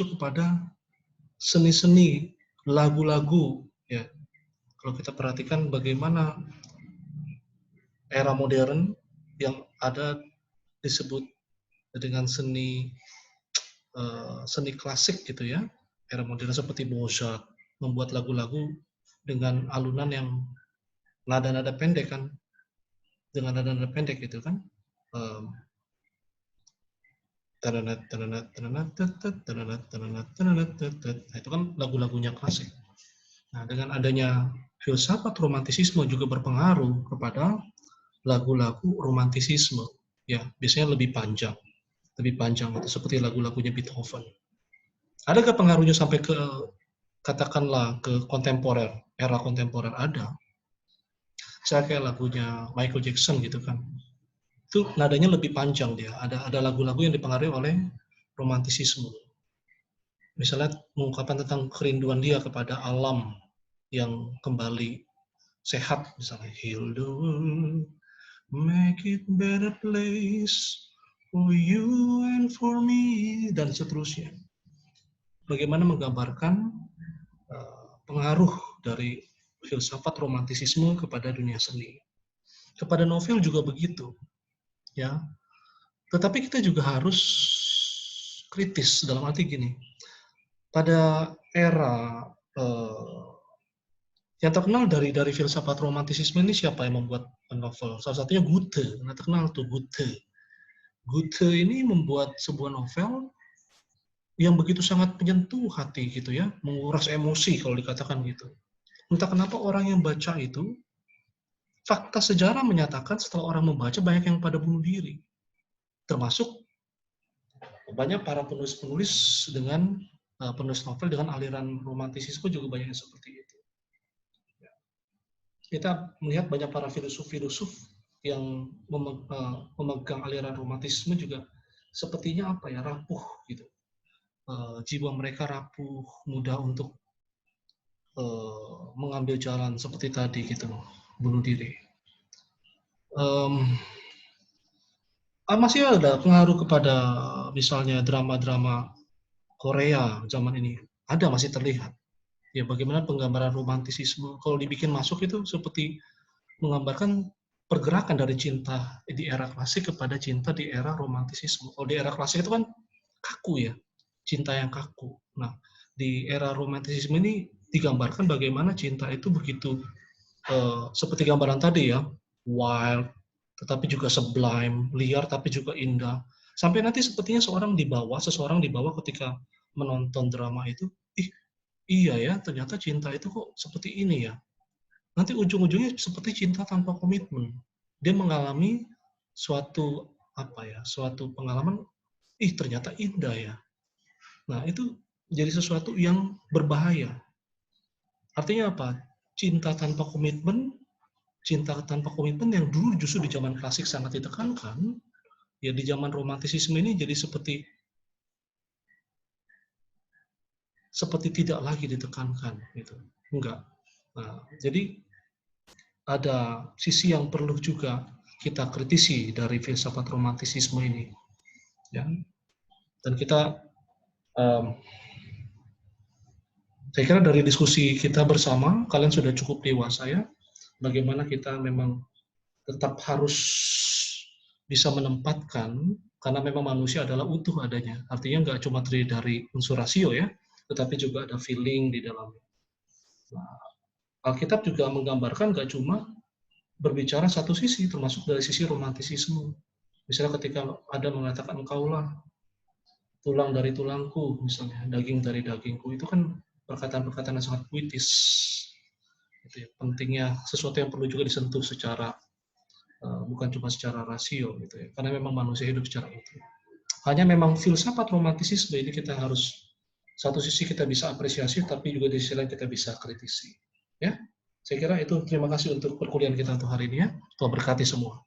masuk kepada seni-seni, lagu-lagu, ya. Kalau kita perhatikan bagaimana era modern yang ada disebut dengan seni seni klasik gitu ya, era modern seperti Mozart membuat lagu-lagu dengan alunan yang nada-nada pendek kan, dengan nada-nada pendek gitu kan. Nah, itu kan lagu-lagunya klasik. Nah, dengan adanya filsafat romantisisme juga berpengaruh kepada lagu-lagu romantisisme. Ya, biasanya lebih panjang itu seperti lagu-lagunya Beethoven. Adakah pengaruhnya sampai ke katakanlah ke kontemporer, era kontemporer? Ada. Saya kayak lagunya Michael Jackson gitu kan. Itu nadanya lebih panjang dia. Ada lagu-lagu yang dipengaruhi oleh romantisisme. Misalnya mengungkapkan tentang kerinduan dia kepada alam yang kembali sehat, misalnya heal the world, make it better place for you and for me, dan seterusnya. Bagaimana menggambarkan pengaruh dari filsafat romantisisme kepada dunia seni. Kepada novel juga begitu, ya. Tetapi kita juga harus kritis dalam arti gini. Pada era yang terkenal dari filsafat romantisisme ini siapa yang membuat novel? Salah satunya Goethe. Nah, terkenal tuh Goethe. Goethe ini membuat sebuah novel yang begitu sangat menyentuh hati gitu ya, menguras emosi kalau dikatakan gitu. Entah kenapa orang yang baca itu, fakta sejarah menyatakan setelah orang membaca banyak yang pada bunuh diri. Termasuk banyak para penulis-penulis dengan penulis novel dengan aliran romantisisme juga banyak yang seperti itu. Kita melihat banyak para filosof-filosof yang memegang aliran romantisisme juga sepertinya apa ya, rapuh gitu. Jiwa mereka rapuh, mudah untuk mengambil jalan seperti tadi gitu, bunuh diri. Masih ada pengaruh kepada misalnya drama-drama Korea zaman ini, ada masih terlihat. Ya, bagaimana penggambaran romantisisme kalau dibikin masuk itu seperti menggambarkan pergerakan dari cinta di era klasik kepada cinta di era romantisisme. Kalau di era klasik itu kan kaku ya, cinta yang kaku. Nah, di era romantisisme ini digambarkan bagaimana cinta itu begitu seperti gambaran tadi ya, wild, tetapi juga sublime, liar tapi juga indah. Sampai nanti sepertinya seseorang dibawa ketika menonton drama itu, iya ya, ternyata cinta itu kok seperti ini ya. Nanti ujung-ujungnya seperti cinta tanpa komitmen. Dia mengalami suatu suatu pengalaman, ternyata indah ya. Nah, itu jadi sesuatu yang berbahaya. Artinya apa? Cinta tanpa komitmen yang dulu justru di zaman klasik sangat ditekankan, ya di zaman romantisisme ini jadi seperti tidak lagi ditekankan gitu. Enggak. Nah, jadi ada sisi yang perlu juga kita kritisi dari filsafat romantisisme ini, ya. Dan kita, saya kira dari diskusi kita bersama, kalian sudah cukup dewasa ya, bagaimana kita memang tetap harus bisa menempatkan, karena memang manusia adalah utuh adanya, artinya nggak cuma terdiri dari unsur rasio ya, tetapi juga ada feeling di dalamnya. Nah, Alkitab juga menggambarkan nggak cuma berbicara satu sisi, termasuk dari sisi romantisisme. Misalnya ketika ada mengatakan engkaulah tulang dari tulangku, misalnya daging dari dagingku, itu kan perkataan-perkataan yang sangat puitis. Itu ya, pentingnya sesuatu yang perlu juga disentuh secara bukan cuma secara rasio gitu ya, karena memang manusia hidup secara utuh. Hanya memang filsafat romantisisme ini kita harus satu sisi kita bisa apresiasi, tapi juga di sisi lain kita bisa kritisi. Ya, saya kira itu. Terima kasih untuk perkuliahan kita untuk hari ini ya. Tuhan berkati semua.